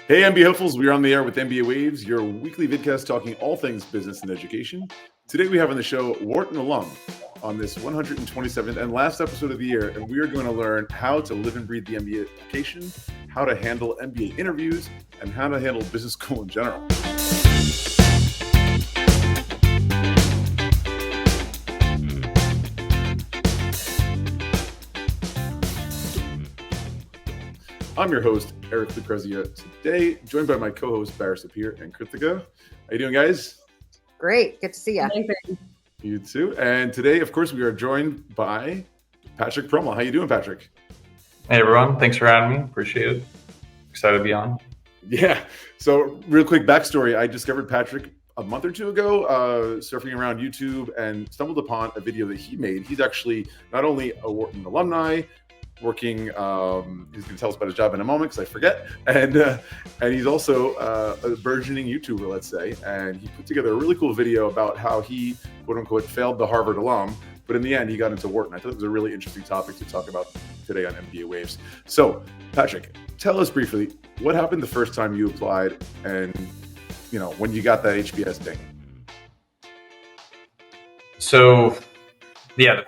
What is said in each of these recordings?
Hey, MBA hopefuls, we are on the air with MBA Waves, your weekly vidcast talking all things business and education. Today we have on the show Wharton alum on this 127th and last episode of the year, and we are going to learn how to live and breathe the MBA application, how to handle MBA interviews, and how to handle business school in general. I'm your host, Eric Lucrezia, today, joined by my co-host, Bara Sapir and Krithika. How you doing, guys? Great. Good to see you. You too. And today, of course, we are joined by Patrick Prömmel. How you doing, Patrick? Hey, everyone. Thanks for having me. Appreciate it. Excited to be on. Yeah. So real quick backstory. I discovered Patrick a month or two ago, surfing around YouTube, and stumbled upon a video that he made. He's actually not only a Wharton alumni, working, he's going to tell us about his job in a moment because I forget, and he's also a burgeoning YouTuber, let's say, and he put together a really cool video about how he, quote unquote, failed the Harvard alum, but in the end he got into Wharton. I thought it was a really interesting topic to talk about today on MBA Waves. So Patrick, tell us briefly what happened the first time you applied, and when you got that HBS ding. So yeah,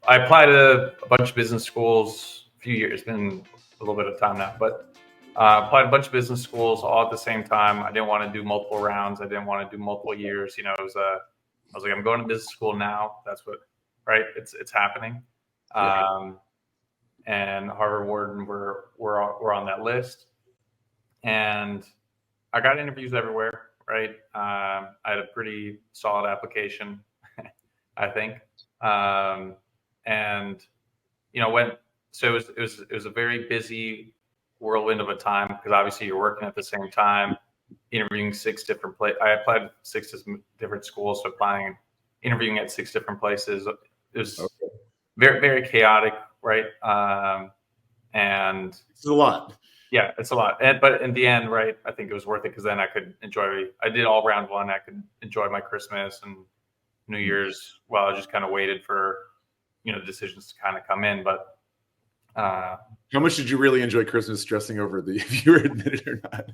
I applied to a bunch of business schools a few years. It's been a little bit of time now, but applied to a bunch of business schools all at the same time. I didn't want to do multiple rounds. I didn't want to do multiple years. It was I was like, I'm going to business school now. That's what, right? It's happening. Yeah. And Harvard, Wharton were on that list, and I got interviews everywhere. Right. I had a pretty solid application, I think. And so it was a very busy whirlwind of a time, because obviously you're working at the same time, interviewing 6 different places. I applied to 6 different schools, so interviewing at 6 different places. It was very, very chaotic, right? And it's a lot. Yeah, it's a lot. But in the end, right, I think it was worth it, because then I did all round one. I could enjoy my Christmas and New Year's while I just kind of waited for decisions to kind of come in. But how much did you really enjoy Christmas, stressing over if you were admitted or not?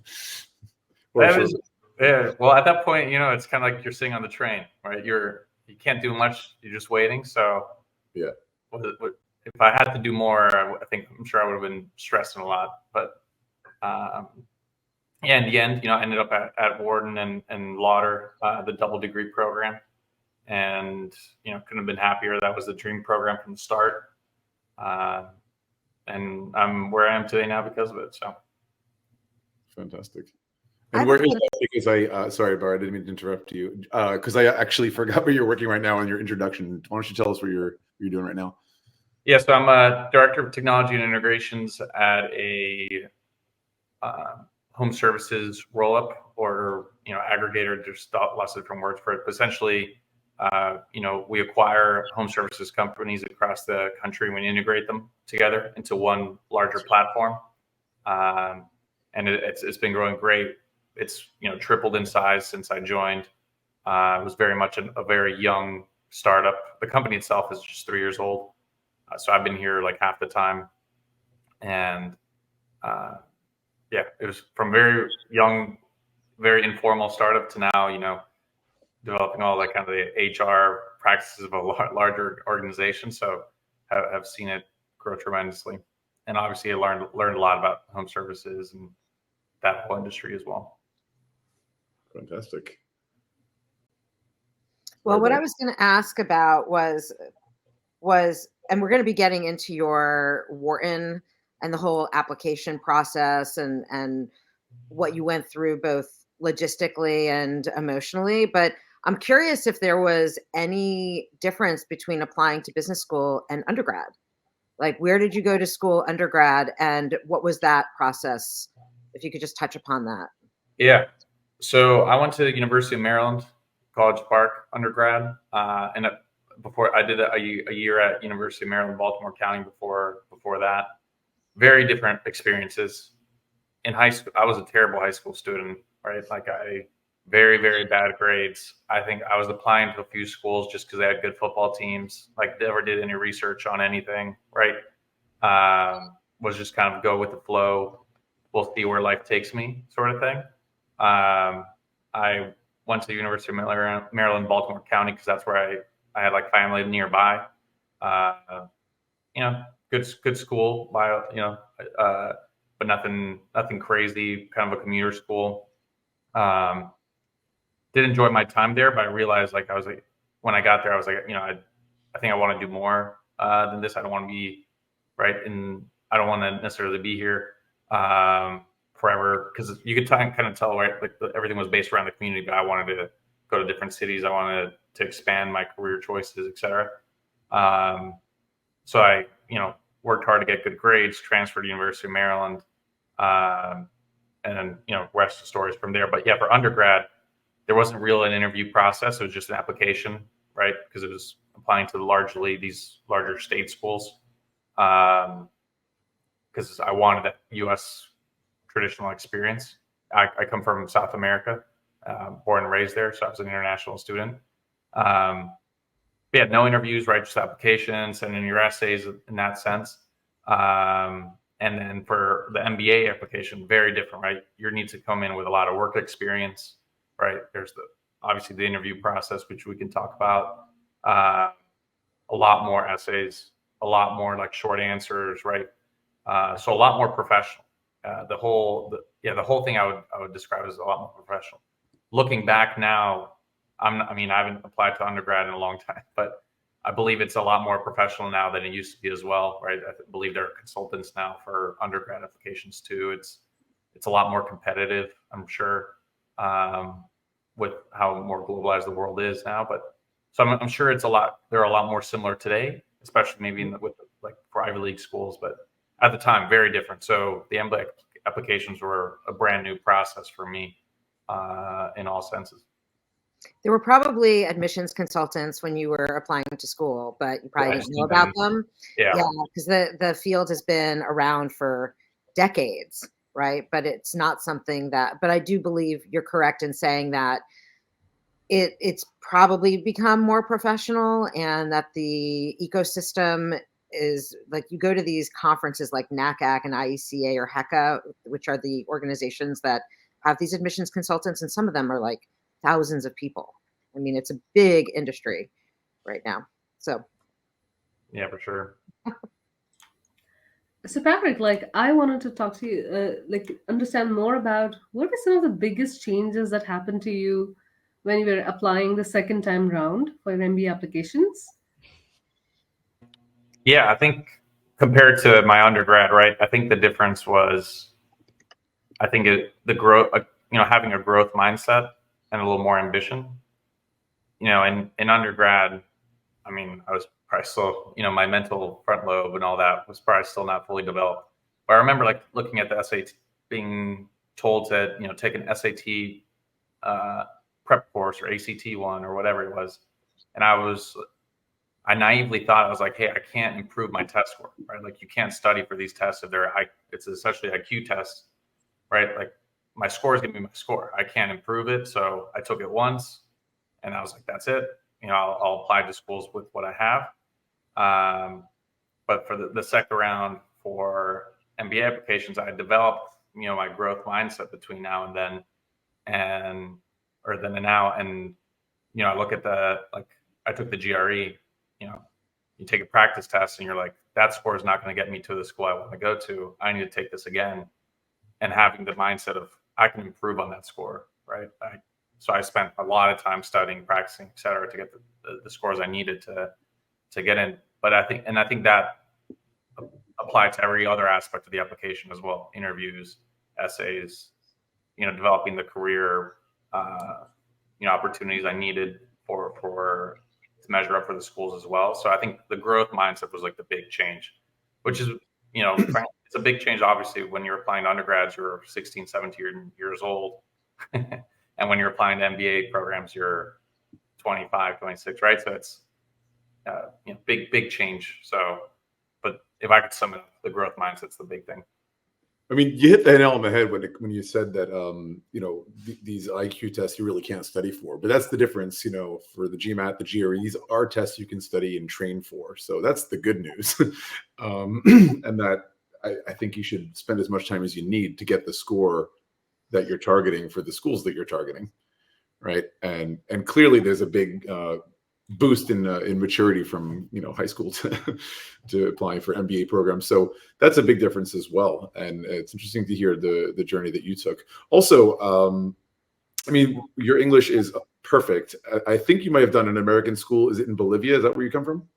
Yeah. Well, at that point, it's kind of like you're sitting on the train, right? You can't do much. You're just waiting. So yeah, if I had to do more, I'm sure I would have been stressing a lot. But in the end, I ended up at Wharton and Lauder, the double degree program. And couldn't have been happier. That was the dream program from the start, and I'm where I am today now because of it. So fantastic. And where is that? Because sorry, Bara, I didn't mean to interrupt you. Because I actually forgot where you're working right now in your introduction. Why don't you tell us what you're doing right now? Yeah, so I'm a director of technology and integrations at a home services roll-up or aggregator. There's lots of different words for it, but essentially. We acquire home services companies across the country and we integrate them together into one larger platform. And it's been growing great. It's, tripled in size since I joined. It was very much a very young startup. The company itself is just 3 years old. So I've been here like half the time. And it was from very young, very informal startup to now, developing all that kind of the HR practices of a larger organization. So have seen it grow tremendously. And obviously I learned a lot about home services and that whole industry as well. Fantastic. Well, what I was going to ask about was, and we're going to be getting into your Wharton and the whole application process and what you went through both logistically and emotionally, but I'm curious if there was any difference between applying to business school and undergrad. Like, where did you go to school undergrad, and what was that process? If you could just touch upon that. Yeah. So I went to the University of Maryland, College Park undergrad, and before I did a year at University of Maryland, Baltimore County before that. Very different experiences. In high school, I was a terrible high school student, right? Like very, very bad grades. I think I was applying to a few schools just because they had good football teams. Like, never did any research on anything, right? Was just kind of go with the flow. we'll see where life takes me, sort of thing. I went to the University of Maryland, Baltimore County, because that's where I had like family nearby. Good school, but nothing crazy, kind of a commuter school. Did enjoy my time there, but I realized when I got there, I was like, I think I want to do more than this. I don't want to be and I don't want to necessarily be here forever, because you could kind of tell, right? Like everything was based around the community, but I wanted to go to different cities. I wanted to expand my career choices, etc. So I, worked hard to get good grades, transferred to University of Maryland, and then, rest of the stories from there. But yeah, for undergrad, there wasn't really an interview process. It was just an application, right? Because it was applying to these larger state schools. Because I wanted that U.S. traditional experience. I come from South America, born and raised there, so I was an international student. Yeah, no interviews, right? Just applications, sending your essays in that sense. And then for the MBA application, very different, right? You need to come in with a lot of work experience, right? There's obviously the interview process, which we can talk about. A lot more essays, a lot more like short answers, right? So a lot more professional. The whole thing I would describe as a lot more professional. Looking back now, I haven't applied to undergrad in a long time, but I believe it's a lot more professional now than it used to be as well, right? I believe there are consultants now for undergrad applications too. It's a lot more competitive, I'm sure, with how more globalized the world is now. But so I'm sure they're a lot more similar today, especially maybe with like for Ivy League schools, but at the time, very different. So the MBA applications were a brand new process for me in all senses. There were probably admissions consultants when you were applying to school, but you probably didn't know about them. Yeah, because the field has been around for decades, right? But it's not something but I do believe you're correct in saying that it's probably become more professional, and that the ecosystem is like, you go to these conferences like NACAC and IECA or HECA, which are the organizations that have these admissions consultants, and some of them are like thousands of people. I mean, it's a big industry right now. So yeah, for sure. So Patrick, I wanted to talk to you, understand more about what are some of the biggest changes that happened to you when you were applying the second time round for your MBA applications? Yeah, I think compared to my undergrad, right? I think the difference was, the growth, having a growth mindset and a little more ambition. In undergrad, I was probably still, my mental front lobe and all that was probably still not fully developed. But I remember looking at the SAT, being told to, take an SAT prep course or ACT one or whatever it was. And I naively thought, I was like, hey, I can't improve my test score, right? Like, you can't study for these tests if it's essentially IQ tests, right? Like, my score is going to be my score. I can't improve it. So I took it once and I was like, that's it. I'll apply to schools with what I have. But for the second round for MBA applications, I developed, my growth mindset between now and then, and now. And, I look at I took the GRE, you take a practice test and you're like, that score is not going to get me to the school I want to go to. I need to take this again. And having the mindset of, I can improve on that score, right? So I spent a lot of time studying, practicing, et cetera, to get the scores I needed to get in. But I think that applied to every other aspect of the application as well: interviews, essays, developing the career, opportunities I needed to measure up for the schools as well. So I think the growth mindset was like the big change, which is, it's a big change, obviously, when you're applying to undergrads, you're 16, 17 years old. And when you're applying to MBA programs, you're 25, 26, right? So it's big change. So, but if I could sum it up, the growth mindset's the big thing. I mean, you hit the nail on the head when you said that, these IQ tests you really can't study for. But that's the difference, for the GMAT, the GRE, these are tests you can study and train for. So that's the good news. And that I think you should spend as much time as you need to get the score that you're targeting for the schools that you're targeting, right? And clearly there's a big boost in maturity from high school to applying for MBA programs. So that's a big difference as well. And it's interesting to hear the journey that you took. Also, I mean, your English is perfect. I think you might have done an American school. Is it in Bolivia? Is that where you come from?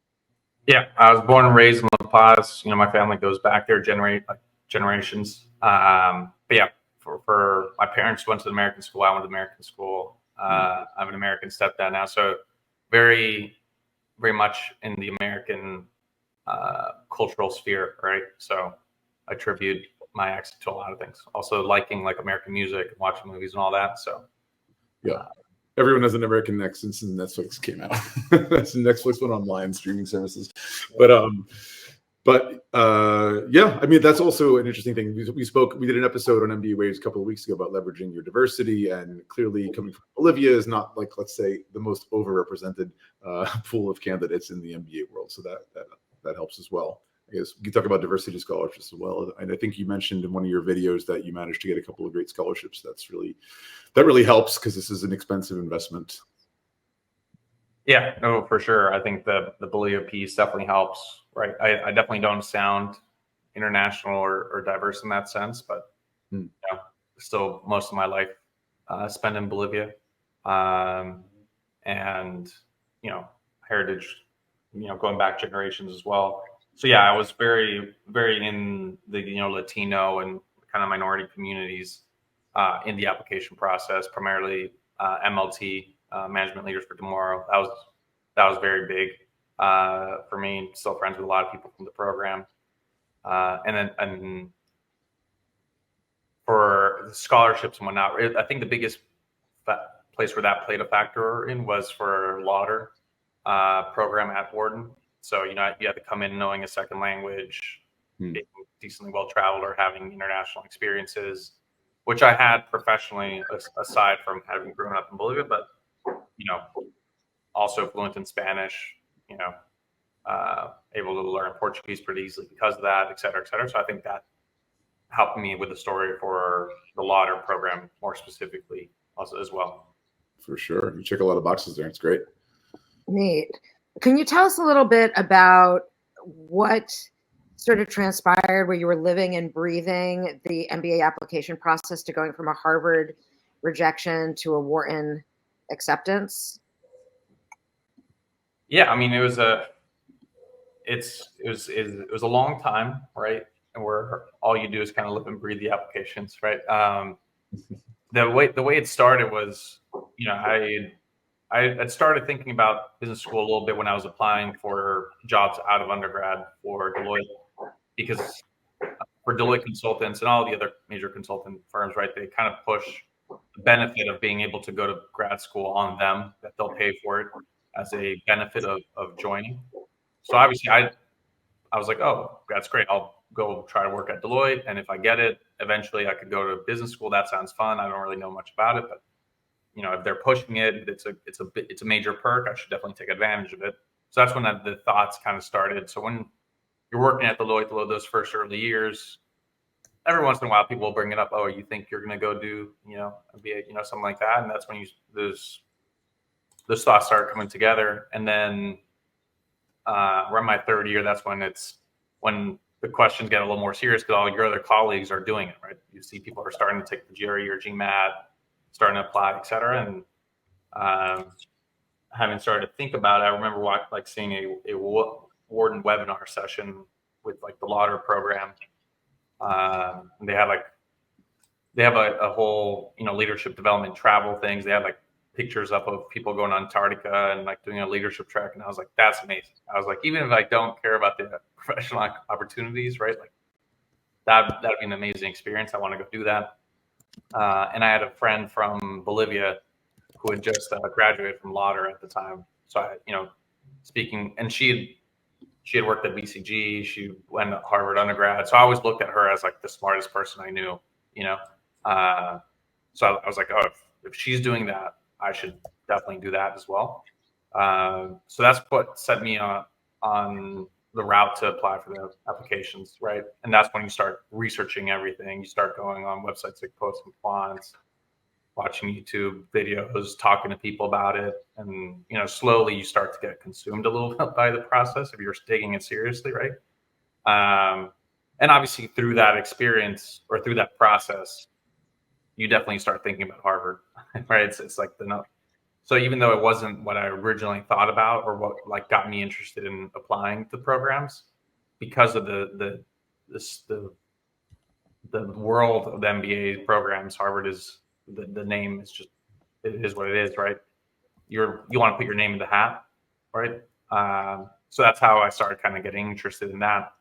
Yeah, I was born and raised in La Paz. My family goes back there generations. But yeah, for my parents went to the American school. I went to American school. I have an American stepdad now, so very, very much in the American cultural sphere, right? So I attribute my accent to a lot of things. Also liking like American music, watching movies and all that. So yeah. Everyone has an American accent since Netflix came out. Since Netflix went online, streaming services. But yeah, I mean, that's also an interesting thing. We did an episode on MBA Waves a couple of weeks ago about leveraging your diversity, and clearly coming from Bolivia is not like, let's say, the most overrepresented pool of candidates in the MBA world. So that helps as well. I guess we can talk about diversity scholarships as well. And I think you mentioned in one of your videos that you managed to get a couple of great scholarships. That really helps, because this is an expensive investment. Yeah, no, for sure. I think the Bolivia piece definitely helps, right? I definitely don't sound international or diverse in that sense, but still most of my life spent in Bolivia, and heritage, going back generations as well. So yeah, I was very, very in the Latino and kind of minority communities in the application process, primarily MLT, Management Leaders for Tomorrow. That was very big for me. Still friends with a lot of people from the program, and for the scholarships and whatnot, I think the biggest place where that played a factor in was for Lauder program at Wharton. So you had to come in knowing a second language, being decently well traveled, or having international experiences, which I had professionally, aside from having grown up in Bolivia, but also fluent in Spanish, able to learn Portuguese pretty easily because of that, et cetera, et cetera. So I think that helped me with the story for the Lauder program more specifically also as well. For sure. You check a lot of boxes there. It's great. Neat. Can you tell us a little bit about what sort of transpired where you were living and breathing the MBA application process to going from a Harvard rejection to a Wharton acceptance? Yeah, I mean, it was a long time, right? And where all you do is kind of live and breathe the applications, right? The way it started was, I had started thinking about business school a little bit when I was applying for jobs out of undergrad for Deloitte, because for Deloitte consultants and all the other major consultant firms, right, they kind of push the benefit of being able to go to grad school on them, that they'll pay for it as a benefit of joining. So obviously I was like, oh, that's great. I'll go try to work at Deloitte, and if I get it, eventually I could go to business school. That sounds fun. I don't really know much about it, but if they're pushing it, it's a major perk. I should definitely take advantage of it. So that's when the thoughts kind of started. So when you're working at Deloitte, those first early years, every once in a while people will bring it up. Oh, you think you're going to go do MBA, something like that, and that's when those thoughts start coming together. And then around my third year, that's when the questions get a little more serious, because all your other colleagues are doing it, right? You see people are starting to take the GRE or GMAT, starting to apply, et cetera. And having started to think about it, I remember seeing a Wharton webinar session with the Lauder program. And they have a whole, leadership development travel things. They have pictures up of people going to Antarctica and doing a leadership trek. And I was like, that's amazing. I was like, even if I don't care about the professional opportunities, right? That'd be an amazing experience. I want to go do that. And I had a friend from Bolivia who had just graduated from Lauder at the time. So speaking, and she had worked at BCG. She went to Harvard undergrad. So I always looked at her as the smartest person I knew, so I was like, oh, if she's doing that, I should definitely do that as well. So that's what set me on the route to apply for the applications, right? And that's when you start researching everything. You start going on websites like Post and Quants, watching YouTube videos, talking to people about it, and slowly you start to get consumed a little bit by the process if you're taking it seriously, right? And obviously through that experience or through that process, you definitely start thinking about Harvard, right? It's like so even though it wasn't what I originally thought about or what like got me interested in applying to programs, because of the world of the MBA programs, Harvard is the name is just, it is what it is, right? You want to put your name in the hat, right? So that's how I started kind of getting interested in that.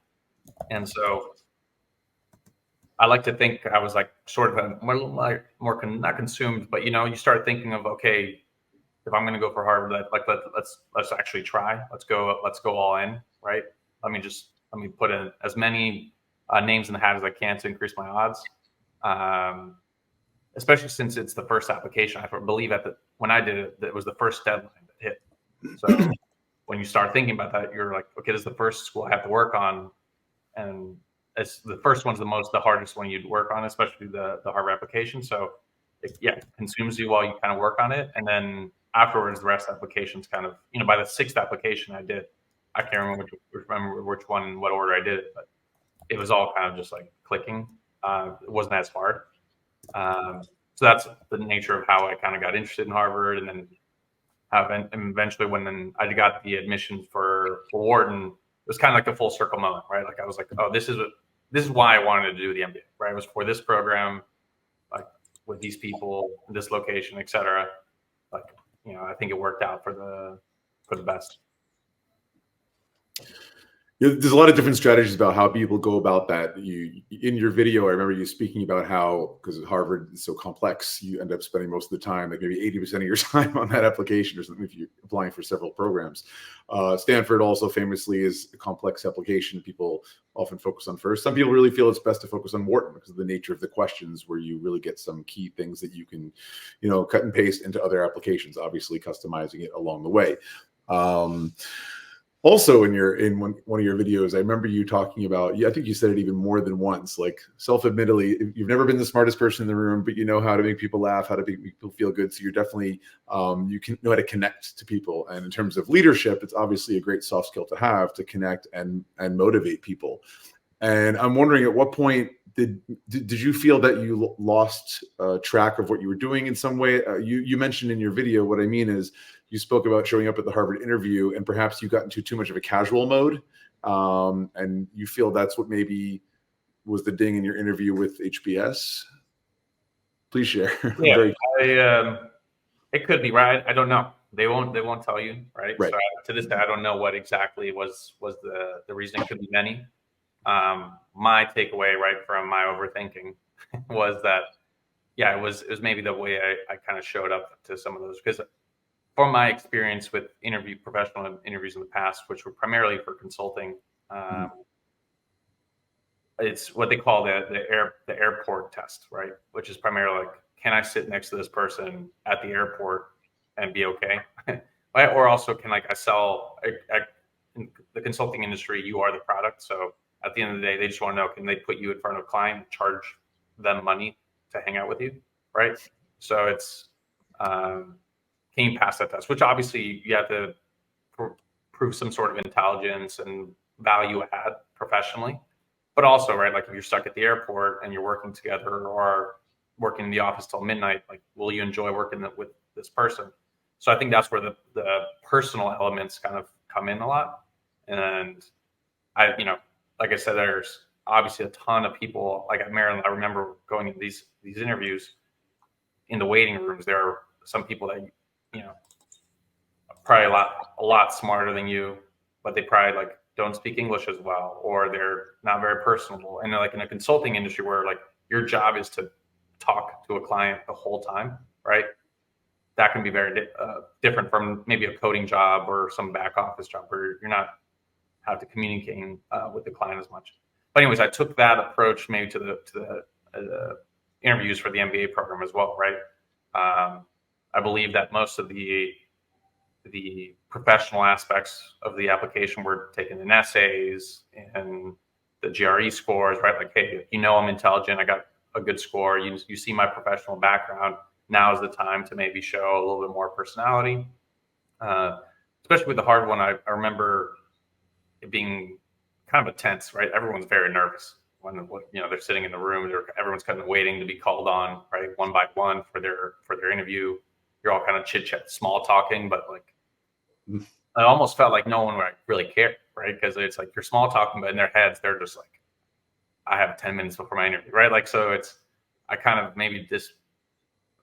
And so I like to think I was like sort of not consumed, but you start thinking of, okay, if I'm going to go for Harvard, let's actually try. Let's go all in, right? Let me put in as many names in the hat as I can to increase my odds. Especially since it's the first application. I believe when I did it, that was the first deadline that hit. So when you start thinking about that, you're like, okay, this is the first school I have to work on, and it's the first one's the hardest one you'd work on, especially the Harvard application. So it consumes you while you kind of work on it, and then afterwards, the rest of the applications kind of, by the sixth application I did, I can't remember which one in what order I did it, but it was all kind of just like clicking. It wasn't as hard. So that's the nature of how I kind of got interested in Harvard, and then eventually when I got the admission for Wharton, it was kind of like a full circle moment, right? Like I was like, oh, this is why I wanted to do the MBA, right? It was for this program, like with these people, this location, et cetera. Like, I think it worked out for the best. There's a lot of different strategies about how people go about that. In your video, I remember you speaking about how, because Harvard is so complex, you end up spending most of the time, like maybe 80% of your time on that application or something if you're applying for several programs. Stanford also famously is a complex application people often focus on first. Some people really feel it's best to focus on Wharton because of the nature of the questions, where you really get some key things that you can, cut and paste into other applications, obviously customizing it along the way. Also, in one of your videos, I remember you talking about, I think you said it even more than once, like self-admittedly, you've never been the smartest person in the room, but you know how to make people laugh, how to make people feel good. So you're definitely, you can know how to connect to people. And in terms of leadership, it's obviously a great soft skill to have, to connect and motivate people. And I'm wondering, at what point did you feel that you lost track of what you were doing in some way? You mentioned in your video, what I mean is, you spoke about showing up at the Harvard interview and perhaps you got into too much of a casual mode. And you feel that's what maybe was the ding in your interview with HBS. Please share. Yeah, it could be, right? I don't know. They won't tell you, right? Right. So to this day, I don't know what exactly was the reason. It could be many. My takeaway, right, from my overthinking was that, it was maybe the way I kind of showed up to some of those, because from my experience with professional interviews in the past, which were primarily for consulting, it's what they call the airport test, right? Which is primarily like, can I sit next to this person at the airport and be okay? Right? Or also, can I sell in the consulting industry? You are the product. So at the end of the day, they just want to know, can they put you in front of a client and charge them money to hang out with you, right? So it's can you pass that test? Which obviously you have to prove some sort of intelligence and value add professionally, but also, right, like if you're stuck at the airport and you're working together or working in the office till midnight, like, will you enjoy working with this person? So I think that's where the personal elements kind of come in a lot. And I, like I said, there's obviously a ton of people, like at Maryland. I remember going to these interviews in the waiting rooms. There are some people that, probably a lot smarter than you, but they probably like don't speak English as well, or they're not very personable. And like in a consulting industry where like your job is to talk to a client the whole time, right? That can be very different from maybe a coding job or some back office job where you're not have to communicate with the client as much. But anyways, I took that approach maybe to the interviews for the MBA program as well, right? I believe that most of the the professional aspects of the application were taken in essays and the GRE scores, right? Like, hey, I'm intelligent, I got a good score, you see my professional background, now is the time to maybe show a little bit more personality. Especially with the hard one, I remember it being kind of intense, right? Everyone's very nervous when they're sitting in the room. Everyone's kind of waiting to be called on, right, one by one for their interview. You're all kind of chit chat, small talking, but like I almost felt like no one really cared, right? Because it's like you're small talking, but in their heads they're just like, I have 10 minutes before my interview, right? Like, so I kind of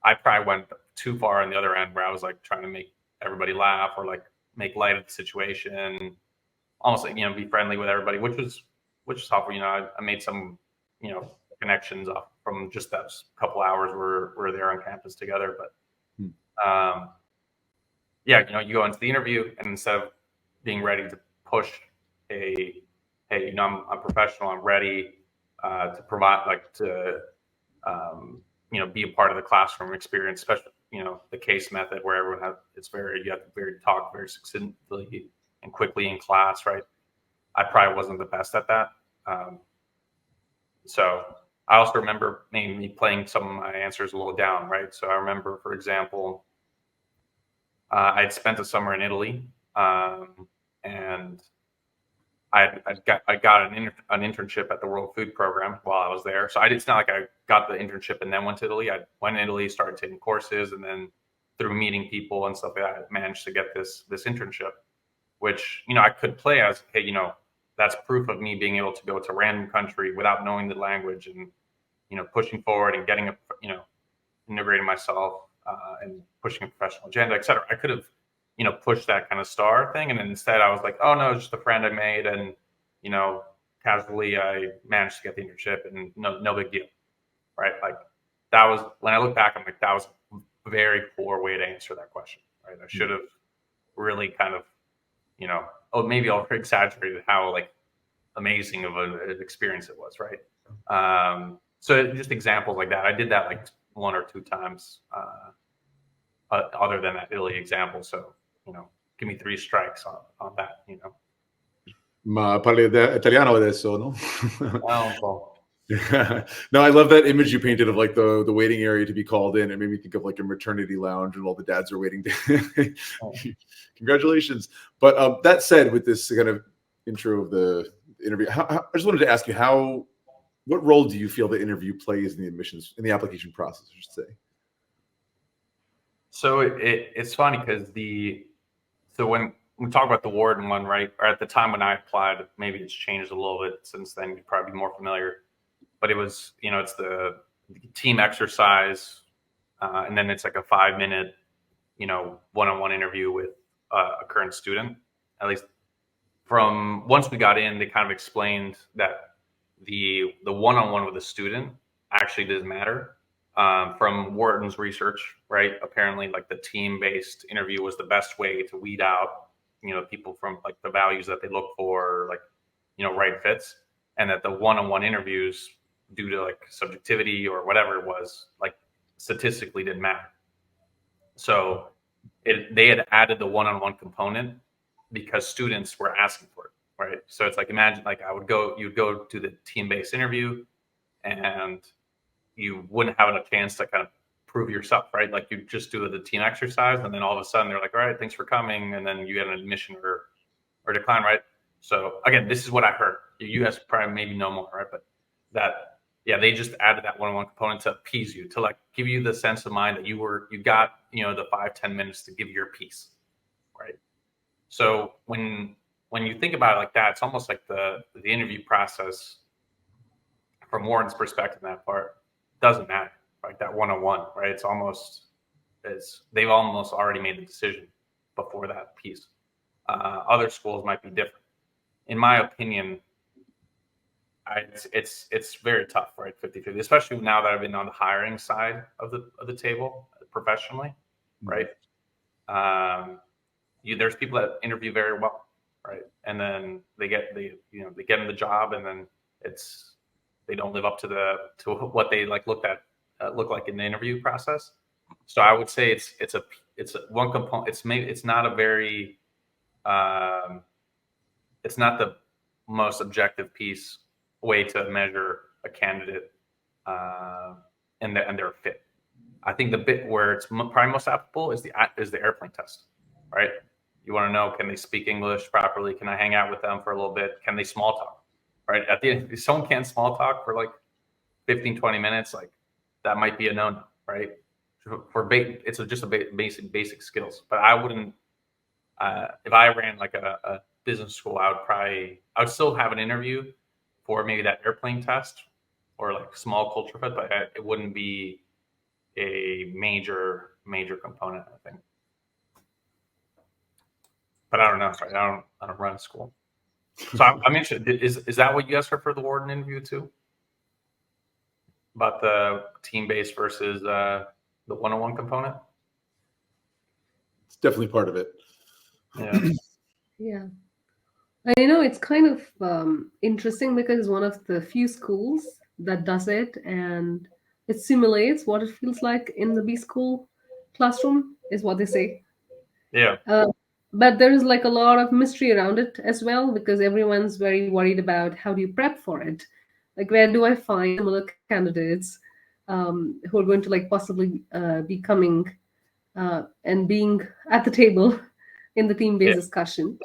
I probably went too far on the other end where I was like trying to make everybody laugh or like make light of the situation, almost like, be friendly with everybody, which was helpful. I made some, connections off from just those couple hours we're there on campus together. But you go into the interview and instead of being ready to push hey, I'm professional, I'm ready to provide, like, to be a part of the classroom experience, especially the case method where everyone you have to talk very succinctly and quickly in class, right? I probably wasn't the best at that. So I also remember me playing some of my answers a little down, right? So I remember, for example, I had spent a summer in Italy, and I got an internship at the World Food Program while I was there. So it's not like I got the internship and then went to Italy. I went to Italy, started taking courses, and then through meeting people and stuff like that, I managed to get this internship, which I could play as, hey, that's proof of me being able to go to a random country without knowing the language and pushing forward and getting integrating myself and pushing a professional agenda, et cetera. I could have pushed that kind of star thing, and then instead I was like, oh no, it's just a friend I made, and casually I managed to get the internship, and no big deal, right? Like, that was, when I look back, I'm like, that was a very poor way to answer that question, right? I should have really kind of maybe over exaggerated how like amazing of an experience it was, right? So just examples like that. I did that like 1 or 2 times, other than that Italy example. So give me 3 strikes on that. Ma parli italiano adesso, no? Well, No, I love that image you painted of like the waiting area to be called in. It made me think of like a maternity lounge and all the dads are waiting to congratulations. But that said, with this kind of intro of the interview, I just wanted to ask you, what role do you feel the interview plays in the application process, I should say? So it's funny because when we talk about the Wharton one, right, or at the time when I applied, maybe it's changed a little bit since then, you'd probably be more familiar. But it was, it's the team exercise, and then it's like a 5-minute, one-on-one interview with a current student. At least from once we got in, they kind of explained that the one-on-one with the student actually doesn't matter. From Wharton's research, right? Apparently, like, the team-based interview was the best way to weed out, people from like the values that they look for, like, right fits, and that the one-on-one interviews, due to like subjectivity or whatever it was, like, statistically didn't matter. So they had added the one-on-one component because students were asking for it, right? So it's like, imagine like you'd go to the team-based interview and you wouldn't have a chance to kind of prove yourself, right? Like, you just do the team exercise and then all of a sudden they're like, all right, thanks for coming. And then you get an admission or decline, right? So again, this is what I heard. You guys probably maybe know more, right? But they just added that one-on-one component to appease you, to like give you the sense of mind that you got, the 5-10 minutes to give your piece, right? So when you think about it like that, it's almost like the interview process from Warren's perspective, that part doesn't matter, like that one-on-one, right? They've almost already made the decision before that piece. Other schools might be different. In my opinion, it's very tough, right? 50-50, especially now that I've been on the hiring side of the table professionally, right? There's people that interview very well, right? And then they get in the job, and then they don't live up to what they look like in the interview process. So I would say it's one component. It's not a very it's not the most objective way to measure a candidate and their fit. I think the bit where it's probably most applicable is the airplane test, right? You want to know, can they speak English properly? Can I hang out with them for a little bit? Can they small talk, right? At the end, if someone can't small talk for like 15, 20 minutes, like that might be a no-no, right? It's just a basic skills. But I wouldn't, if I ran like a business school, I would still have an interview for maybe that airplane test or like small culture fit, but it wouldn't be a major component, I think. But I don't know. Sorry, I don't run a school. So I'm interested. Is that what you asked for the Wharton interview too? About the team-based versus the one-on-one component? It's definitely part of it. Yeah. Yeah. It's kind of interesting because it's one of the few schools that does it, and it simulates what it feels like in the B school classroom, is what they say. Yeah. But there is like a lot of mystery around it as well, because everyone's very worried about how do you prep for it. Like, where do I find similar candidates who are going to like possibly be coming and being at the table in the team-based discussion?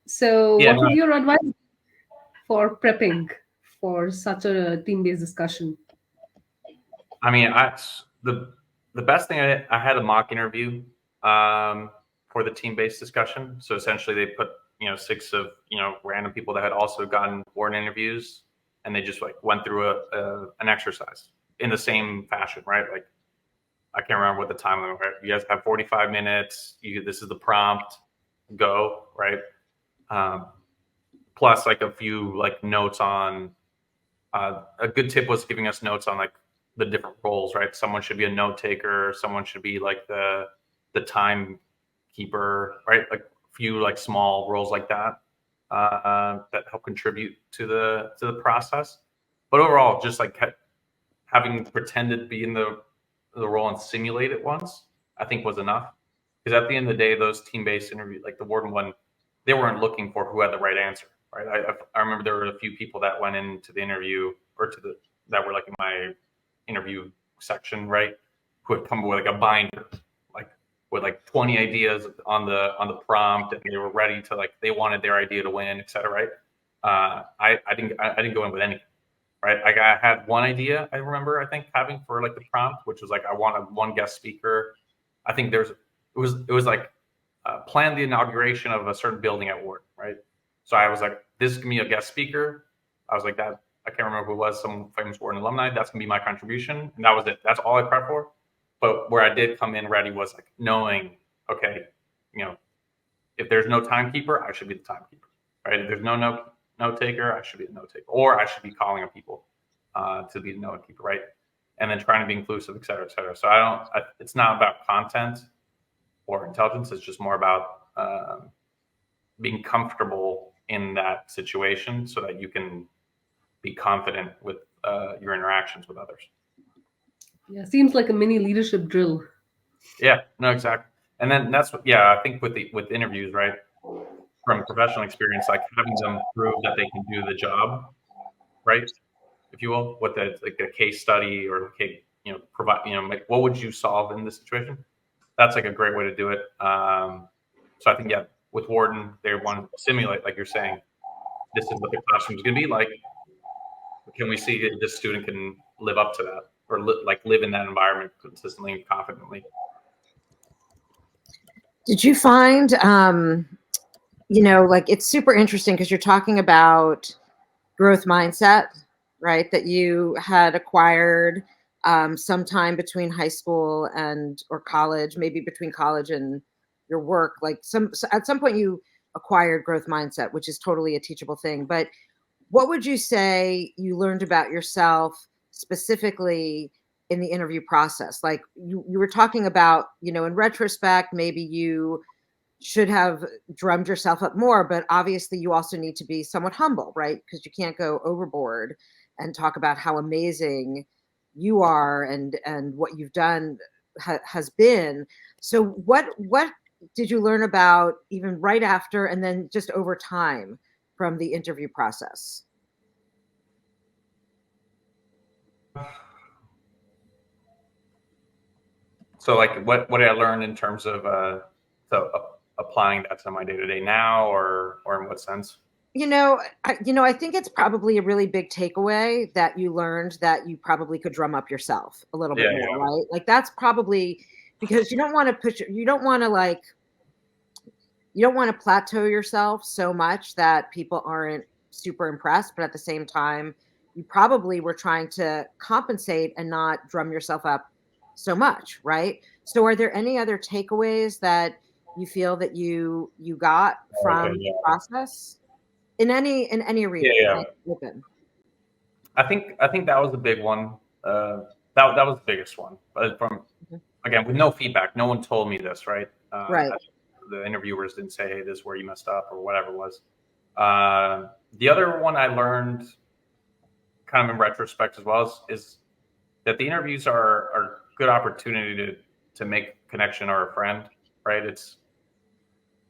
So what would your advice be for prepping for such a team-based discussion? I mean, the best thing I had a mock interview for the team-based discussion. So essentially they put, 6 of, random people that had also gotten Wharton interviews, and they just like went through an exercise in the same fashion, right? Like, I can't remember what the time limit, right? You guys have 45 minutes. This is the prompt, go, right? Plus like a few like notes on, a good tip was giving us notes on like the different roles, right? Someone should be a note taker. Someone should be like the timekeeper, right? Like a few like small roles like that that help contribute to the process. But overall, just like having pretended to be in the role and simulate it once, I think was enough. Because at the end of the day, those team-based interviews, like the Wharton one, they weren't looking for who had the right answer, right? I remember there were a few people that went into the interview or that were like in my interview section, right? Who had come with like a binder, like with like 20 ideas on the prompt, and they were ready to like, they wanted their idea to win, et cetera, right? I didn't go in with anything, right? Like, I had one idea I remember, I think, having for like the prompt, which was like, I wanted one guest speaker. I think it was like, plan the inauguration of a certain building at Wharton, right? So I was like, this is gonna be a guest speaker. I was like, that, I can't remember who it was, some famous Wharton alumni. That's gonna be my contribution, and that was it. That's all I prepped for. But where I did come in ready was like knowing, okay, if there's no timekeeper, I should be the timekeeper, right? If there's no note taker, I should be the note taker, or I should be calling on people to be the note keeper, right? And then trying to be inclusive, et cetera, et cetera. So it's not about content or intelligence. It's just more about being comfortable in that situation so that you can be confident with your interactions with others. Yeah, seems like a mini leadership drill. Yeah, no, exactly. And then that's what, I think with interviews, right, from professional experience, like having them prove that they can do the job, right, if you will, with like a case study or provide, like, what would you solve in this situation? That's like a great way to do it. So I think, with Wharton, they want to simulate, like you're saying, this is what the classroom is going to be like. Can we see if this student can live up to that, or live in that environment consistently and confidently? Did you find, like, it's super interesting because you're talking about growth mindset, right? That you had acquired sometime between high school or college, maybe between college and your work. Like at some point you acquired growth mindset, which is totally a teachable thing. But what would you say you learned about yourself specifically in the interview process? Like you were talking about, in retrospect, maybe you should have drummed yourself up more, but obviously you also need to be somewhat humble, right? Because you can't go overboard and talk about how amazing you are and what you've done has been. So what did you learn about even right after and then just over time from the interview process? So like what did I learn in terms of applying that to my day-to-day now, or in what sense? I think it's probably a really big takeaway that you learned that you probably could drum up yourself a little bit more, right? Like that's probably because you don't want to push, you don't want to plateau yourself so much that people aren't super impressed, but at the same time, you probably were trying to compensate and not drum yourself up so much, right? So are there any other takeaways that you feel that you got from the process? In any arena. Yeah. Open. I think that was the big one. That was the biggest one. But again, with no feedback, no one told me this, right? Right. The interviewers didn't say, "Hey, this is where you messed up," or whatever it was. The other one I learned, kind of in retrospect as well, is that the interviews are a good opportunity to make connection or a friend, right? It's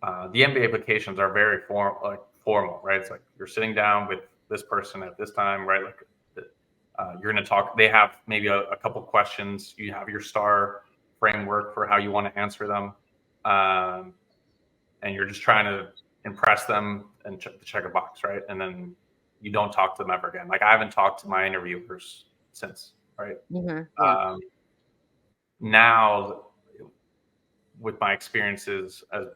the MBA applications are very formal, right? It's like you're sitting down with this person at this time, right? Like you're going to talk. They have maybe a couple questions. You have your STAR framework for how you want to answer them, and you're just trying to impress them and check a box, right? And then you don't talk to them ever again. Like I haven't talked to my interviewers since, right? Now, with my experiences as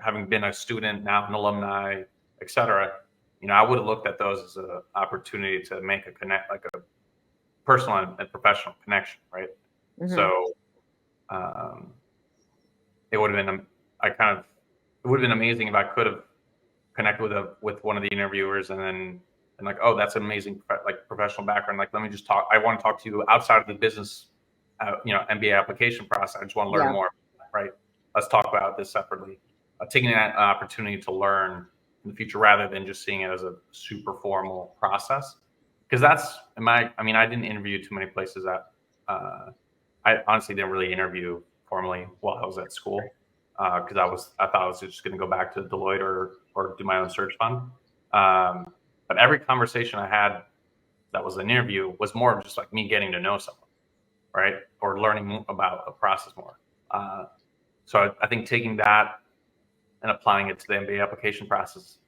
having been a student, now an alumni, et cetera, I would have looked at those as an opportunity to make like a personal and professional connection, right? So it would have been, it would have been amazing if I could have connected with one of the interviewers and like, oh, that's an amazing like professional background. Like, let me just talk. I want to talk to you outside of the business, MBA application process. I just want to learn more, right? Let's talk about this separately. Taking that opportunity to learn in the future rather than just seeing it as a super formal process. Because that's I didn't interview too many places that I honestly didn't really interview formally while I was at school. Because I thought I was just going to go back to Deloitte or do my own search fund. But every conversation I had that was an interview was more of just like me getting to know someone, right? Or learning about a process more. So I think taking that and applying it to the MBA application process,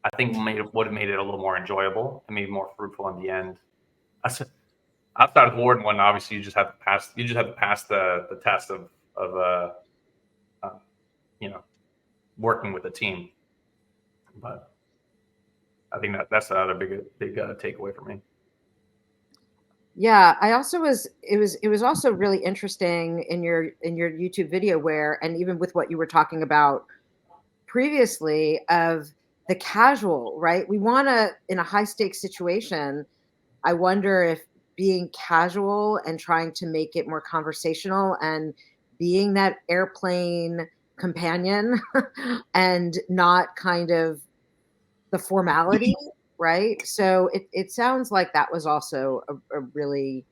I think would have made it a little more enjoyable and maybe more fruitful in the end. Outside of the Wharton one, obviously you just have to pass. You just have to pass the test of working with a team. But I think that's another big takeaway for me. Yeah, it was also really interesting in your YouTube video where, and even with what you were talking about previously of the casual, right? We want to, in a high stakes situation, I wonder if being casual and trying to make it more conversational and being that airplane companion and not kind of the formality, right? So it sounds like that was also a really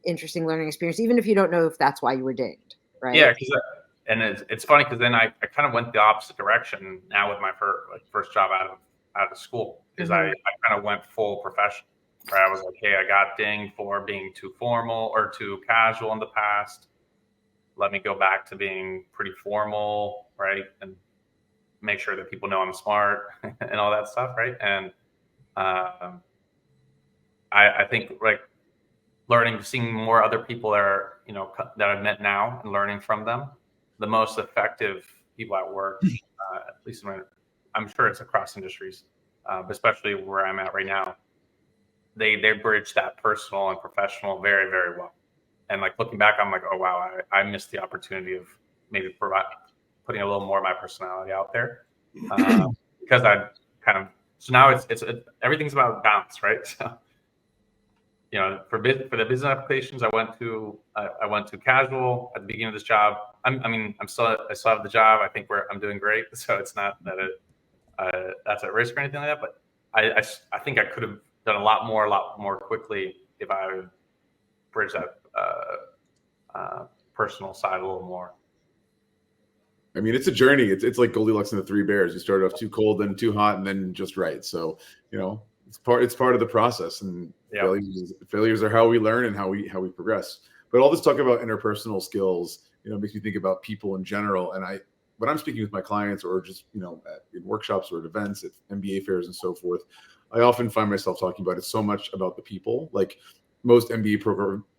interesting learning experience, even if you don't know if that's why you were dinged, right? Yeah, and it's funny because then I kind of went the opposite direction now with my first job out of school, because I kind of went full professional. Right? I was like, hey, I got dinged for being too formal or too casual in the past. Let me go back to being pretty formal, right? And make sure that people know I'm smart and all that stuff, right? And I think like seeing more other people that are, that I've met now and learning from them, the most effective people at work, at least I'm sure it's across industries, but especially where I'm at right now, they bridge that personal and professional very, very well. And like looking back, I'm like, oh wow, I missed the opportunity of maybe putting a little more of my personality out there, because I kind of, so now it's everything's about balance, right? So, for the business applications, I went to casual at the beginning of this job. I still have the job. I think I'm doing great. So it's not that that's at risk or anything like that. But I think I could have done a lot more quickly if I bridged that personal side a little more. I mean, it's a journey. It's like Goldilocks and the Three Bears. You start off too cold, then too hot, and then just right. So, it's part of the process. And failures are how we learn and how we progress. But all this talk about interpersonal skills, makes me think about people in general. And when I'm speaking with my clients or just in workshops or at events at MBA fairs and so forth, I often find myself talking about it so much about the people. Like most MBA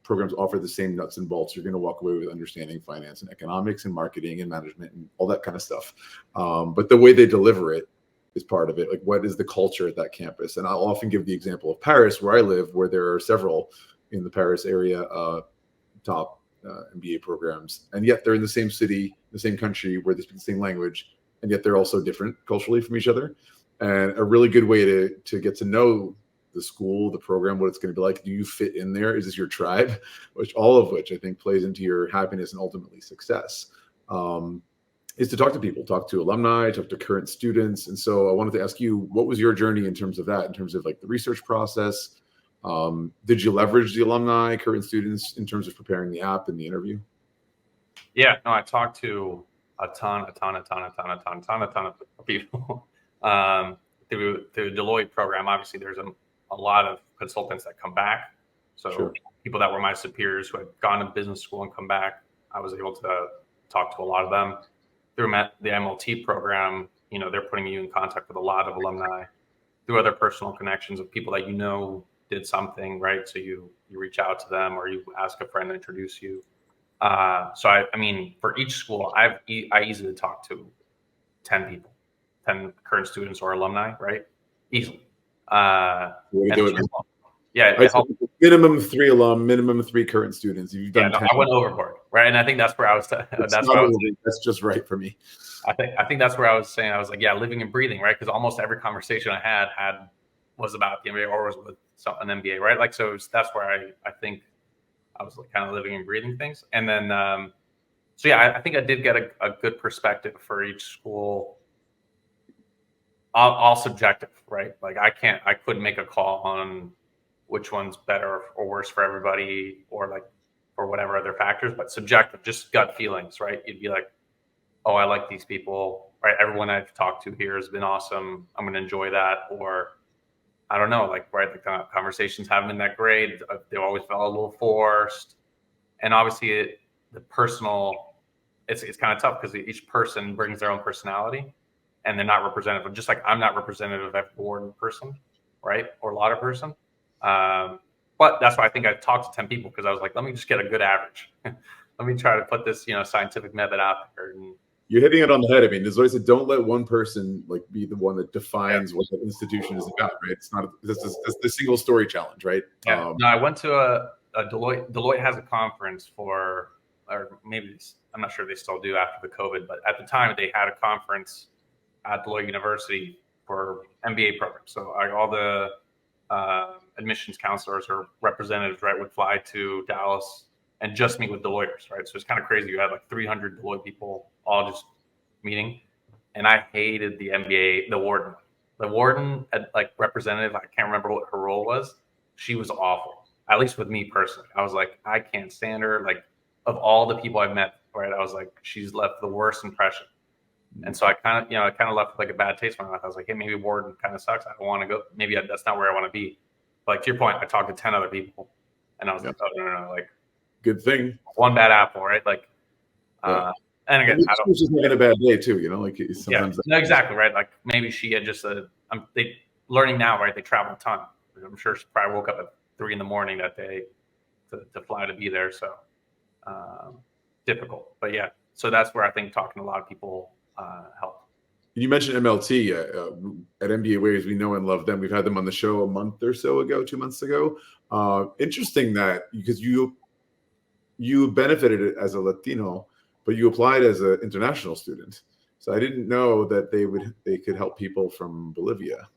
programs offer the same nuts and bolts. You're going to walk away with understanding finance and economics and marketing and management and all that kind of stuff. But the way they deliver it is part of it. Like, what is the culture at that campus? And I'll often give the example of Paris, where I live, where there are several in the Paris area top MBA programs, and yet they're in the same city, the same country, where they speak the same language, and yet they're also different culturally from each other. And a really good way to get to know the school, the program, what it's going to be like. Do you fit in there? Is this your tribe? All of which I think plays into your happiness and ultimately success. Is to talk to people, talk to alumni, talk to current students. And so I wanted to ask you, what was your journey in terms of that, in terms of like the research process? Did you leverage the alumni, current students in terms of preparing the app and the interview? Yeah, no, I talked to a ton of people. Through the Deloitte program, obviously there's a lot of consultants that come back. So Sure. People that were my superiors who had gone to business school and come back, I was able to talk to a lot of them. Through the MLT program, they're putting you in contact with a lot of alumni. Through other personal connections of people that did something, right? So you reach out to them or you ask a friend to introduce you. So I mean, for each school, I easily talked to 10 people, 10 current students or alumni, right? Easily. Minimum 3 alum, minimum 3 current students. You've done 10. I went overboard, right? And I think that's where I was. That's just right for me. I think that's where I was saying, I was like, yeah, living and breathing, right? Because almost every conversation I had was about the MBA or was with an MBA, right? Like, so that's where I think I was like kind of living and breathing things. And then, I think I did get a good perspective for each school. All subjective, right? Like I couldn't make a call on which one's better or worse for everybody or whatever other factors, but subjective, just gut feelings, right? You'd be like, oh, I like these people, right? Everyone I've talked to here has been awesome. I'm going to enjoy that. Or I don't know, the conversations haven't been that great. They always felt a little forced. And obviously the personal, it's kind of tough because each person brings their own personality and they're not representative. Just like I'm not representative of every board person, right? Or a lot of person. But that's why I think I talked to 10 people because I was like, let me just get a good average. Let me try to put this, scientific method out there. And you're hitting it on the head. I mean, as I said, don't let one person be the one that defines what the institution is about, right? It's not the single story challenge, right? Yeah. No, I went to a Deloitte. Deloitte has a conference or maybe I'm not sure if they still do after the COVID, but at the time they had a conference at Deloitte University for MBA programs. So all the admissions counselors or representatives, right, would fly to Dallas and just meet with Deloitters, right? So it's kind of crazy. You had 300 Deloitte people all just meeting. And I hated the MBA, the warden. The warden, representative, I can't remember what her role was. She was awful, at least with me personally. I was like, I can't stand her. Like, of all the people I've met, right, I was like, she's left the worst impression. And so I kind of left with a bad taste in my mouth. I was like, hey, maybe warden kind of sucks. I don't want to go. Maybe that's not where I want to be. But to your point, I talked to 10 other people and I was like, oh, no. Good thing. One bad apple, right? And again, I don't. She's having a bad day too, sometimes. No, exactly, right? Like maybe she had just they learning now, right? They travel a ton. I'm sure she probably woke up at 3 a.m. that day to fly to be there. So difficult, but yeah. So that's where I think talking to a lot of people help. You mentioned MLT at MBA Waves. We know and love them. We've had them on the show a month or so ago, 2 months ago. Interesting that because you benefited as a Latino, but you applied as an international student. So I didn't know that they could help people from Bolivia.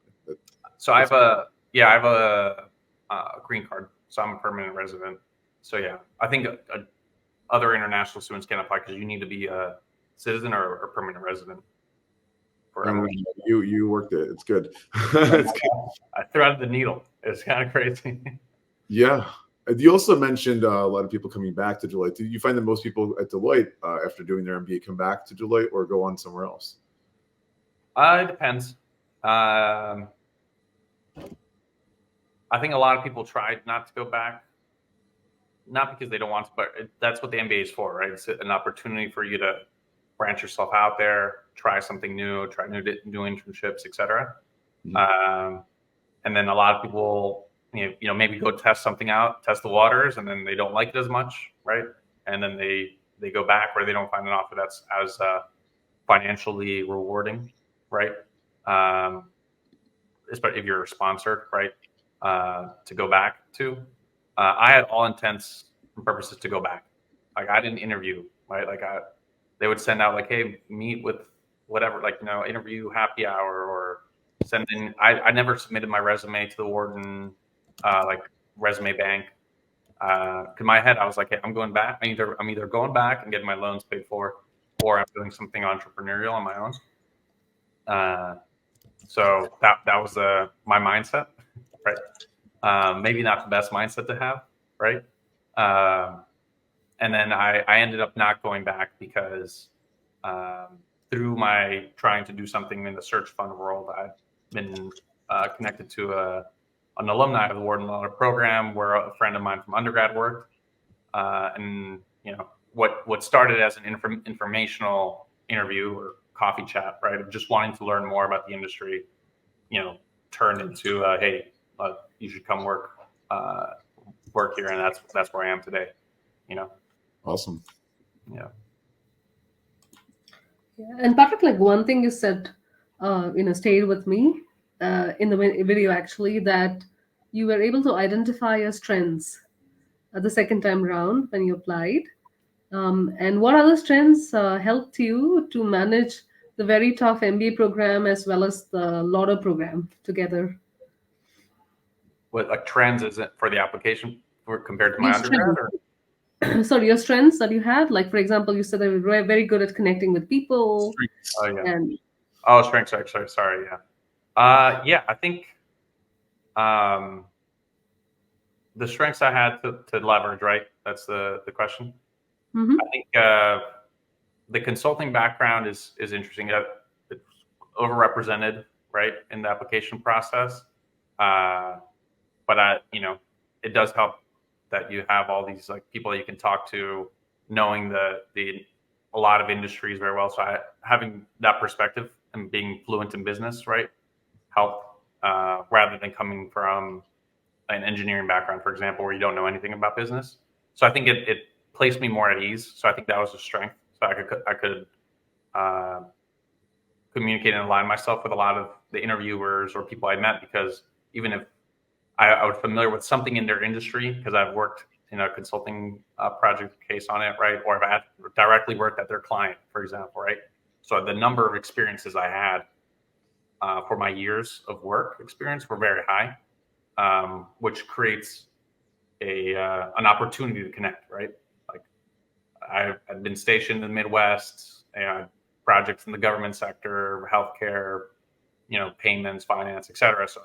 So I have a green card. So I'm a permanent resident. So yeah, I think other international students can apply because you need to be a citizen or a permanent resident. You worked it. It's good. I threaded the needle. It's kind of crazy. Yeah. You also mentioned a lot of people coming back to Deloitte. Do you find that most people at Deloitte, after doing their MBA, come back to Deloitte or go on somewhere else? It depends. I think a lot of people try not to go back, not because they don't want to, but that's what the MBA is for, right? It's an opportunity for you to branch yourself out there, try something new, try new internships, etc. And then a lot of people, maybe go test something out, test the waters, and then they don't like it as much, right? And then they go back, or they don't find an offer that's as financially rewarding, right? Especially if you're sponsored, right? To go back to. I had all intents and purposes to go back. Like, I didn't interview, right? Like, they would send out like, hey, meet with whatever, like, interview happy hour, or send in. I never submitted my resume to the Wharton like resume bank. In my head, I was like, hey, I'm going back. I'm either going back and getting my loans paid for, or I'm doing something entrepreneurial on my own. So that was my mindset, right? Maybe not the best mindset to have, right? And then I ended up not going back because through my trying to do something in the search fund world, I've been connected to an alumni of the Wharton program where a friend of mine from undergrad worked. And what started as an informational interview or coffee chat, right, of just wanting to learn more about the industry, turned into hey, you should come work here, and that's where I am today. Awesome. Yeah. And Patrick, like, one thing you said, stayed with me in the video, actually, that you were able to identify your strengths the second time round when you applied. And what other strengths helped you to manage the very tough MBA program as well as the LAUDER program together? What, like, trends is it for the application compared to my Your undergrad? strengths. Sorry, your strengths that you had, like, for example, you said that you were very good at connecting with people. Oh, yeah. And Strengths. Sorry. Yeah. Yeah, I think the strengths I had to leverage, right? That's the question. Mhm. I think the consulting background is interesting. It's overrepresented, right, in the application process. But it does help that you have all these, like, people that you can talk to, knowing a lot of industries very well. So having that perspective and being fluent in business, right, help rather than coming from an engineering background, for example, where you don't know anything about business. So I think it placed me more at ease. So I think that was a strength. So I could communicate and align myself with a lot of the interviewers or people I met, because even if I was familiar with something in their industry, because I've worked in a consulting project case on it, right? Or I've directly worked at their client, for example, right? So the number of experiences I had for my years of work experience were very high, which creates an opportunity to connect, right? Like, I've been stationed in the Midwest, and projects in the government sector, healthcare, payments, finance, etc. So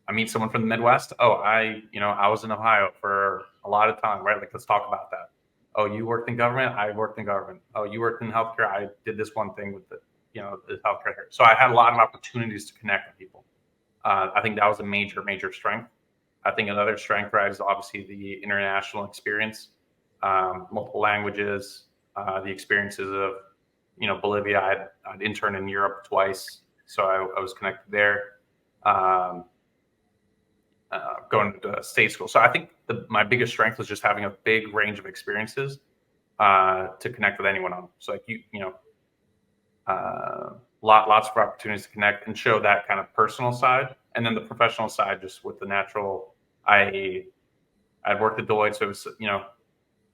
I meet someone from the Midwest. Oh, I was in Ohio for a lot of time, right? Like, let's talk about that. Oh, you worked in government? I worked in government. Oh, you worked in healthcare? I did this one thing with the healthcare here. So I had a lot of opportunities to connect with people. I think that was a major, major strength. I think another strength, right, is obviously the international experience, multiple languages, the experiences of, Bolivia. I'd interned in Europe twice, so I was connected there. Going to state school. So I think my biggest strength was just having a big range of experiences to connect with anyone on. So, like, lots of opportunities to connect and show that kind of personal side, and then the professional side, just with the natural. I'd worked at Deloitte, so it was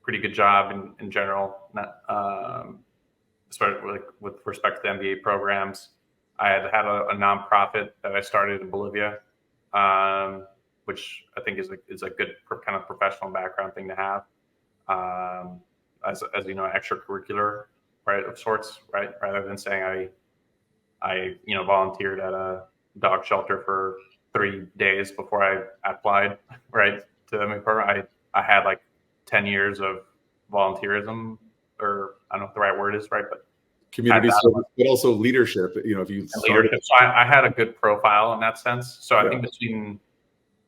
pretty good job in general. Started with respect to the MBA programs. I had a nonprofit that I started in Bolivia, which I think is a good kind of professional background thing to have, as extracurricular, right, of sorts, right, rather than saying I volunteered at a dog shelter for 3 days before I applied, right. to the MBA program. I had like 10 years of volunteerism, or I don't know if the right word is, right, but community service, but also leadership. You know, if you started, leadership. So I had a good profile in that sense. So I Yeah. think between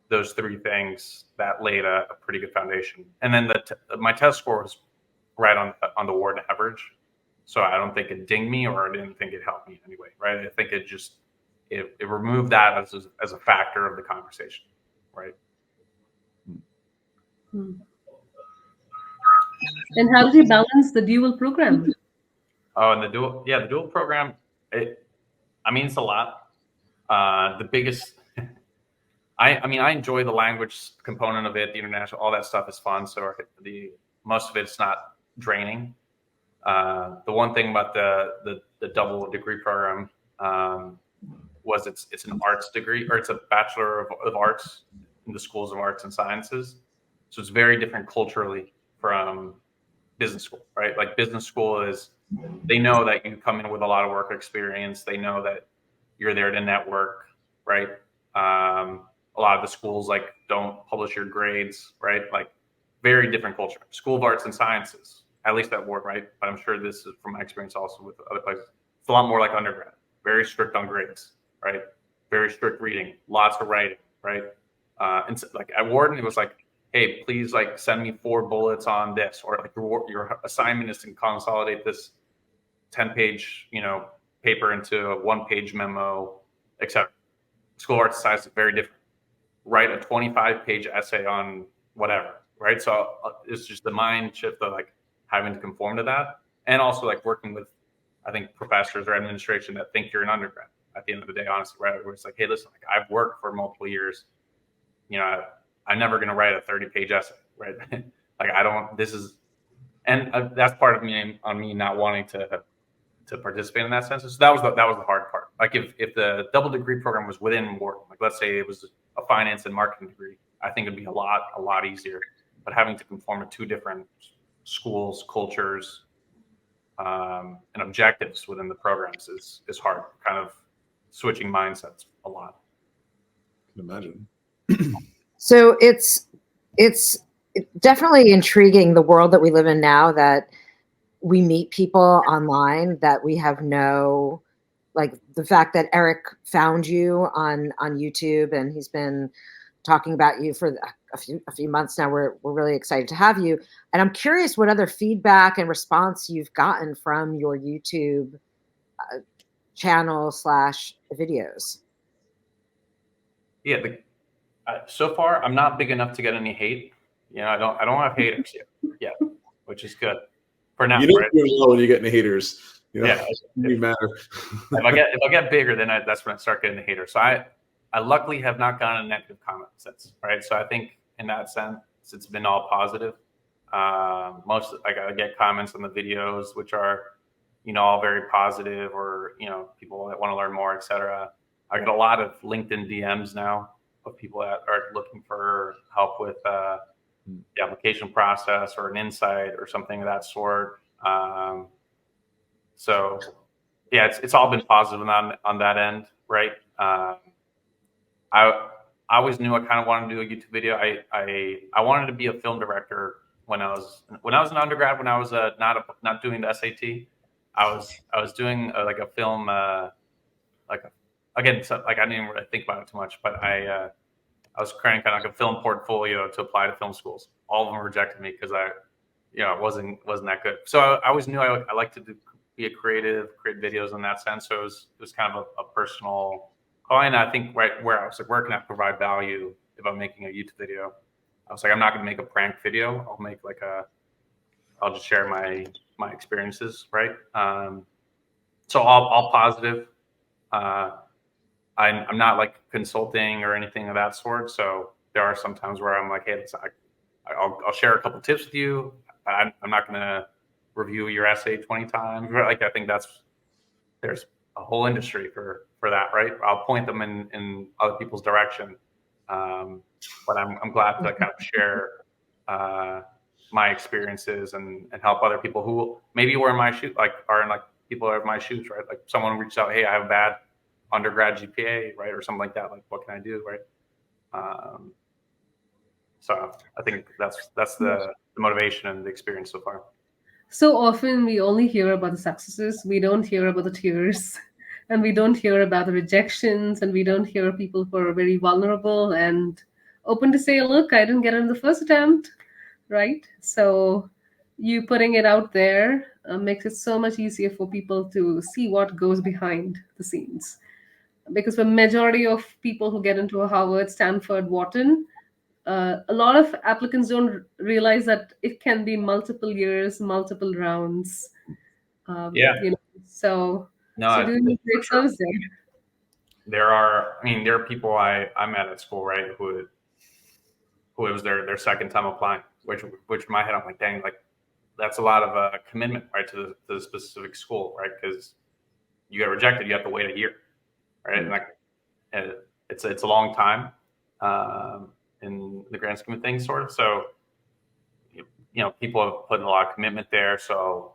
those three things, that laid a pretty good foundation. And then my test score was right on the Wharton average. So I don't think it dinged me, or I didn't think it helped me anyway, right? I think it just it removed that as a factor of the conversation, right? And how did you balance the dual program? Oh, and the dual program, it's a lot. The biggest, I enjoy the language component of it, the international, all that stuff is fun. So most of it's not draining. The one thing about the double degree program was it's an arts degree, or it's a Bachelor of Arts in the schools of arts and sciences. So it's very different culturally from business school, right? Like business school they know that you come in with a lot of work experience. They know that you're there to network, right? A lot of the schools like don't publish your grades, right? Like very different culture. School of Arts and Sciences, at least at Wharton, right? But I'm sure this is from my experience also with other places. It's a lot more like undergrad, very strict on grades, right? Very strict reading, lots of writing, right? And so, like at Wharton, it was like, hey, please like send me 4 bullets on this, or like your assignment is to consolidate this 10-page, paper into a 1-page memo, etc. School of Arts and Science is very different. Write a 25-page essay on whatever, right? So it's just the mind shift of like having to conform to that, and also like working with, I think, professors or administration that think you're an undergrad at the end of the day, honestly, right? Where it's like, hey, listen, like I've worked for multiple years, I'm never going to write a 30-page essay, right? Like and that's part of me not wanting to participate in that sense. So that was the hard part. Like if the double degree program was within Wharton, like let's say it was a finance and marketing degree, I think it'd be a lot easier. But having to conform to 2 different schools, cultures, and objectives within the programs is hard. Kind of switching mindsets a lot. I can imagine. So it's definitely intriguing, the world that we live in now, that we meet people online that we have like the fact that Eric found you on YouTube, and he's been talking about you for a few months now. We're really excited to have you. And I'm curious what other feedback and response you've gotten from your YouTube channel / videos. Yeah, so far I'm not big enough to get any hate. I don't have haters yet, which is good for now. You don't right? do well when you get any haters. Yeah, it doesn't matter. if I get bigger, then that's when I start getting the haters. So I luckily have not gotten a negative comment since, right? So I think in that sense, it's been all positive. Most like I get comments on the videos, which are, all very positive, or people that want to learn more, etc. I get a lot of LinkedIn DMs now of people that are looking for help with the application process or an insight or something of that sort. So yeah, it's all been positive on that end, right? I always knew I kind of wanted to do a YouTube video. I wanted to be a film director when I was an undergrad. When I was not doing the SAT, I was doing like a film I didn't really think about it too much, but I was creating kind of like a film portfolio to apply to film schools. All of them rejected me because I wasn't that good. So I always knew I like to be a create videos in that sense. So it was kind of a personal calling. I think right where I was like, where can I provide value if I'm making a YouTube video? I was like, I'm not going to make a prank video. I'll make I'll just share my experiences, right? So all positive. I'm not like consulting or anything of that sort. So there are some times where I'm like, hey, I'll share a couple tips with you. I'm not going to review your essay 20 times. Like I think there's a whole industry for that, right? I'll point them in other people's direction. But I'm glad to kind of share my experiences and help other people who maybe were in my shoes, people are in my shoes, right? Like someone reached out, hey, I have a bad undergrad GPA, right? Or something like that. Like, what can I do, right? So I think that's the motivation and the experience so far. So often we only hear about the successes. We don't hear about the tears, and we don't hear about the rejections, and we don't hear people who are very vulnerable and open to say, look, I didn't get it in the first attempt, right? So you putting it out there makes it so much easier for people to see what goes behind the scenes. Because the majority of people who get into a Harvard, Stanford, Wharton, a lot of applicants don't realize that it can be multiple years, multiple rounds. Yeah. So No, doing a great service there. There are people I met at school, right, who it was their second time applying, which in my head, I'm like, dang, like that's a lot of commitment, right, to the specific school, right? Because you get rejected, you have to wait a year, right? And it's a long time in the grand scheme of things, sort of. So people have put in a lot of commitment there. So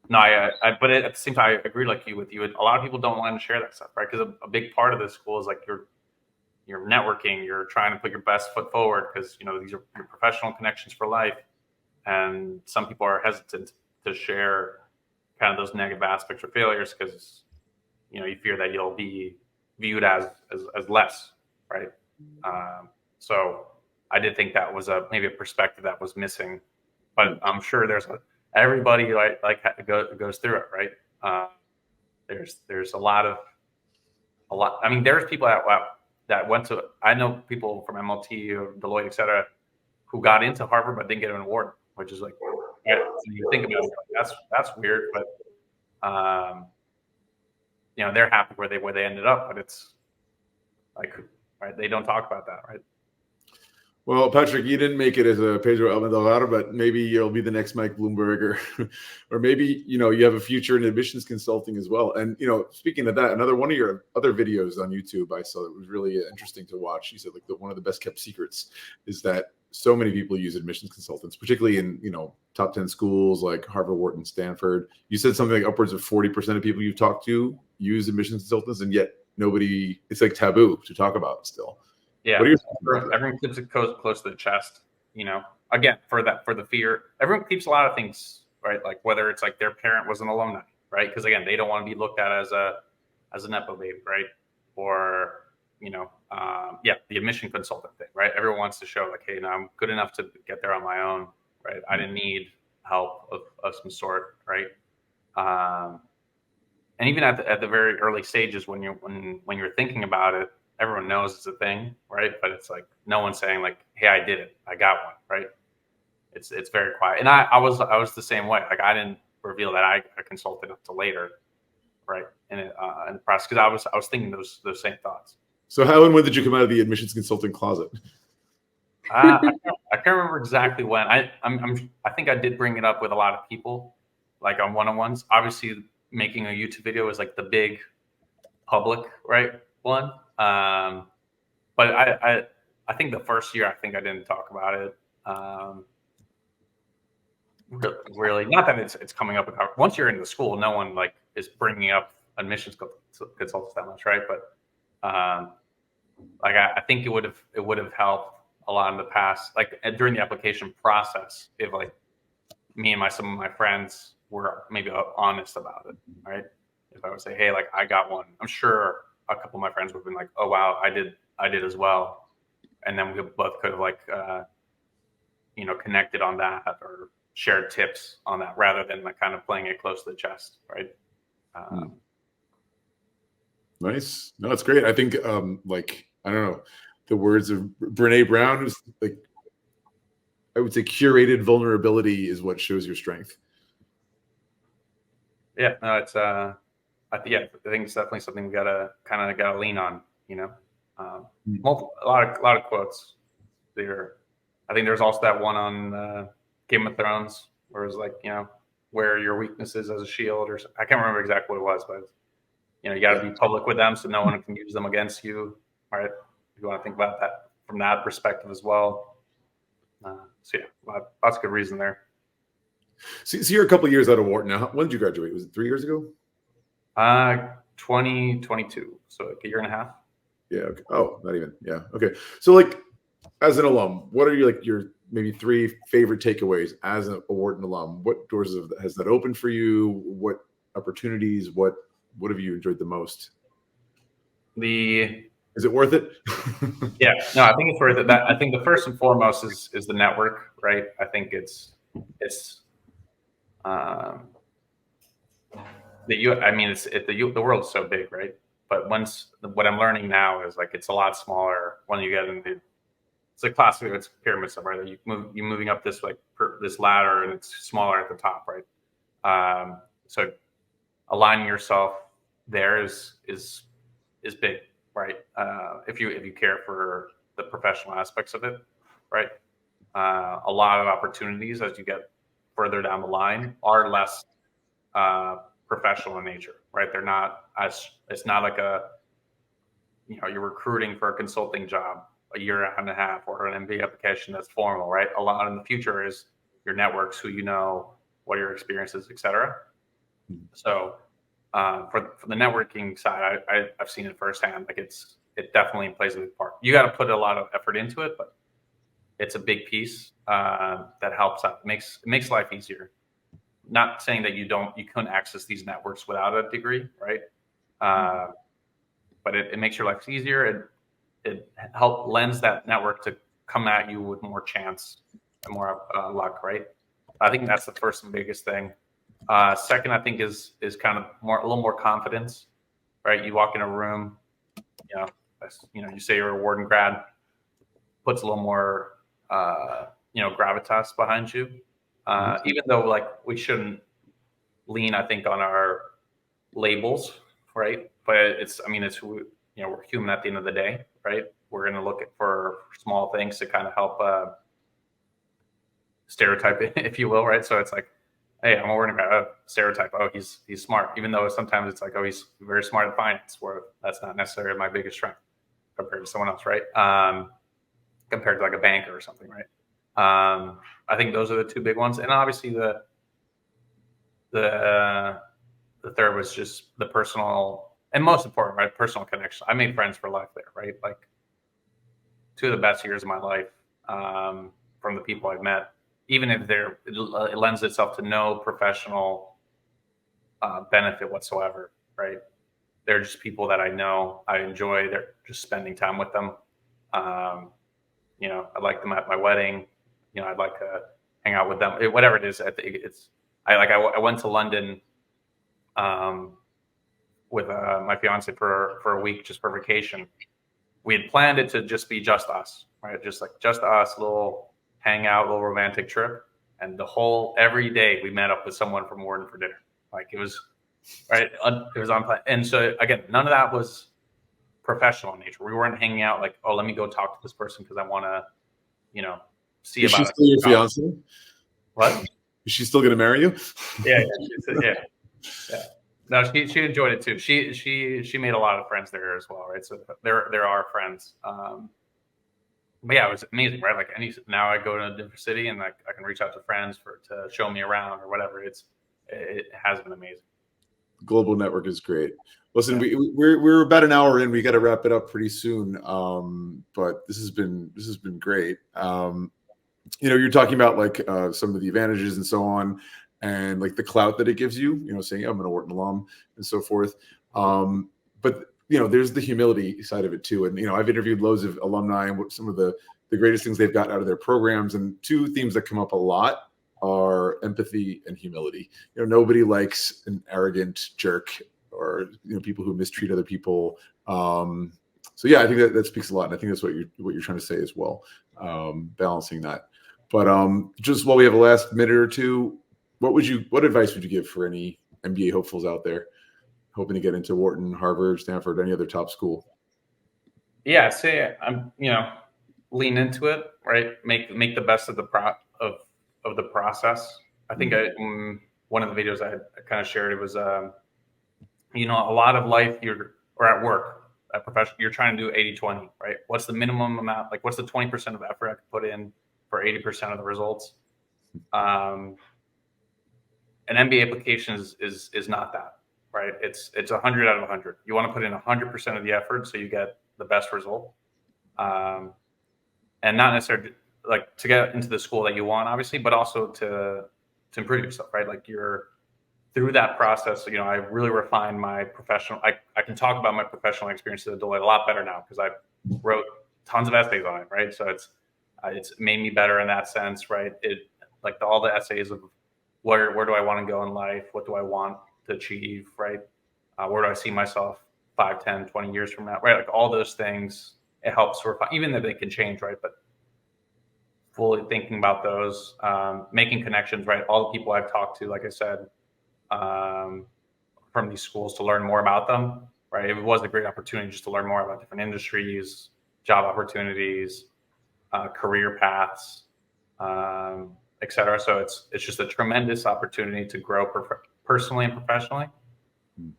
but at the same time, I agree like you. A lot of people don't want to share that stuff, right? Because a big part of this school is like you're networking, you're trying to put your best foot forward because these are your professional connections for life, and some people are hesitant to share kind of those negative aspects or failures because you fear that you'll be viewed as less, right? So I did think that was maybe a perspective that was missing, but I'm sure everybody goes through it, right? There's a lot. I mean, there's people that went to. I know people from MLT or Deloitte, et cetera, who got into Harvard but didn't get an award, which is like, yeah, you think about it, that's weird, but they're happy where they ended up, but it's like, right, they don't talk about that, right? Well, Patrick, you didn't make it as a Pedro Almodovar, but maybe you'll be the next Mike Bloomberg, or maybe you have a future in admissions consulting as well. And speaking of that, another one of your other videos on YouTube I saw that was really interesting to watch. You said like one of the best kept secrets is that so many people use admissions consultants, particularly in top 10 schools like Harvard, Wharton, Stanford. You said something like upwards of 40% of people you've talked to use admissions consultants, and yet it's like taboo to talk about still. Yeah, everyone keeps it close to the chest. Again, for the fear, everyone keeps a lot of things, right? Like whether it's like their parent was an alumni, right? Because again, they don't want to be looked at as a nepo baby, right? Or the admission consultant thing, right? Everyone wants to show like, hey, no, I'm good enough to get there on my own, right? I didn't need help of some sort, right? And even at the very early stages when you're thinking about it, everyone knows it's a thing, right? But it's like no one's saying like, hey, I did it, I got one, right? It's very quiet. And I was the same way. Like I didn't reveal that I consulted up to later, right? In the process, because I was thinking those same thoughts. So how and when did you come out of the admissions consulting closet? I can't remember exactly when. I think I did bring it up with a lot of people, like on one-on-ones. Obviously, making a YouTube video is like the big public, right, one. But I think the first year, I think I didn't talk about it. Really, not that it's coming up. Once you're in the school, no one like is bringing up admissions consultants that much, right? But I think it would have helped a lot in the past, like during the application process, if like me and some of my friends were maybe honest about it, right? If I would say, hey, like I got one, I'm sure a couple of my friends would have been like, oh wow, I did as well, and then we both could have like connected on that or shared tips on that rather than like kind of playing it close to the chest, right? Nice. No, it's great. I think like I don't know, the words of Brene Brown, who's like, I would say curated vulnerability is what shows your strength. Yeah, no, it's I think it's definitely something we gotta lean on. A lot of quotes there. I think there's also that one on Game of Thrones where it's like, wear your weaknesses as a shield, or I can't remember exactly what it was, but you got to be public with them so no one can use them against you, right? If you want to think about that from that perspective as well. So yeah, lots of good reason there. So you're a couple of years out of Wharton now. When did you graduate? Was it 3 years ago? 2022. So like a year and a half. Yeah. Okay. Oh, not even. Yeah. Okay. So like, As an alum, what are your maybe 3 favorite takeaways as a Wharton alum? What doors has that opened for you? What opportunities? What have you enjoyed the most? Is it worth it? Yeah, no, I think it's worth it. I think the first and foremost is the network, right? I think it's the world's so big, right? But what I'm learning now is like it's a lot smaller when you get into it's like classically it's pyramid stuff, right? You're moving up this this ladder and it's smaller at the top, right? So aligning yourself there is big, right? If you care for the professional aspects of it, right? A lot of opportunities as you get further down the line are less professional in nature, right? They're not as, it's not like you're recruiting for a consulting job a year and a half or an MBA application that's formal, right? A lot in the future is your networks, who you know, what your experiences, et cetera. So for the networking side, I've seen it firsthand. Like it definitely plays a big part. You got to put a lot of effort into it, but it's a big piece that helps out. It makes life easier. Not saying that you couldn't access these networks without a degree, right? But it makes your life easier. It lends that network to come at you with more chance and more luck, right? I think that's the first and biggest thing. Second, I think is kind of a little more confidence, right? You walk in a room, you say you're a Wharton grad, puts a little more, gravitas behind you. Even though like we shouldn't lean, I think, on our labels, right? But we're human at the end of the day, right? We're going to look for small things to kind of help stereotype it, if you will, right? So it's like, hey, I'm a Wharton grad. Stereotype. Oh, he's smart. Even though sometimes it's like, oh, he's very smart at finance, where that's not necessarily my biggest strength compared to someone else, right? Compared to like a banker or something, right? I think those are the 2 big ones, and obviously the third was just the personal and most important, right? Personal connection. I made friends for life there, right? Like 2 of the best years of my life from the people I've met. Even if it lends itself to no professional benefit whatsoever, right? They're just people that I know, I enjoy. They're just spending time with them. I'd like them at my wedding. I'd like to hang out with them. Whatever it is, I went to London with my fiance for a week just for vacation. We had planned it to just be just us, right? Just us, little hangout, little romantic trip. And every day we met up with someone from Wharton for dinner. Like it was, right? It was on plan. And so again, none of that was professional in nature. We weren't hanging out like, oh, let me go talk to this person because I want to, see Is about she still your fiance? What? Is she still going to marry you? Yeah. No, she enjoyed it too. She made a lot of friends there as well, right? So there are friends. But yeah, it was amazing, right? Like now I go to a different city and like I can reach out to friends to show me around or whatever. It has been amazing. Global network is great. Listen, yeah. we're about an hour in. We got to wrap it up pretty soon. But this has been great. You're talking about like some of the advantages and so on, and like the clout that it gives you. Saying I'm an Wharton alum and so forth. But there's the humility side of it too. And I've interviewed loads of alumni and what some of the greatest things they've gotten out of their programs. And 2 themes that come up a lot are empathy and humility. Nobody likes an arrogant jerk or people who mistreat other people. So yeah, I think that speaks a lot, and I think that's what you're trying to say as well, balancing that. But just while we have a last minute or 2, what advice would you give for any MBA hopefuls out there hoping to get into Wharton, Harvard, Stanford, any other top school? Yeah, say lean into it, right? Make the best of the process. I think one of the videos I kind of shared, it was a lot of life or at work, at profession, you're trying to do 80-20, right? What's the minimum amount? Like what's the 20% of effort I could put in for 80% of the results? An MBA application is not that, right? It's 100 out of 100. You want to put in 100% of the effort so you get the best result. and not necessarily like to get into the school that you want, obviously, but also to improve yourself, right? Like you're through that process, you know, I really refined my professional. I can talk about my professional experiences at Deloitte a lot better now because I wrote tons of essays on it, right? So it's made me better in that sense, right? It like all the essays of where do I want to go in life? What do I want to achieve, right? Where do I see myself 5, 10, 20 years from now, right? Like all those things, it helps refine, even though they can change, right? But fully thinking about those, making connections, right? All the people I've talked to, like I said, from these schools to learn more about them, right? It was a great opportunity just to learn more about different industries, job opportunities, career paths, et cetera. So it's just a tremendous opportunity to grow personally and professionally,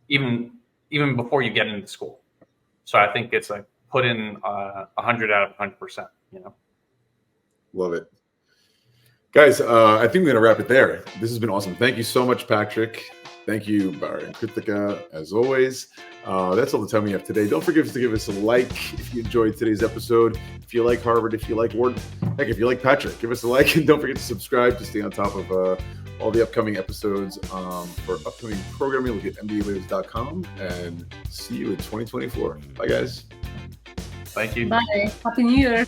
even before you get into school. So I think it's like put in 100 out of 100%, you know? Love it. Guys, I think we're going to wrap it there. This has been awesome. Thank you so much, Patrick. Thank you, Bara and Krithika, as always. That's all the time we have today. Don't forget to give us a like if you enjoyed today's episode. If you like Harvard, if you like Wharton, heck, if you like Patrick, give us a like. And don't forget to subscribe to stay on top of all the upcoming episodes. For upcoming programming, look at MBAwaves.com, and see you in 2024. Bye, guys. Thank you. Bye. Happy New Year.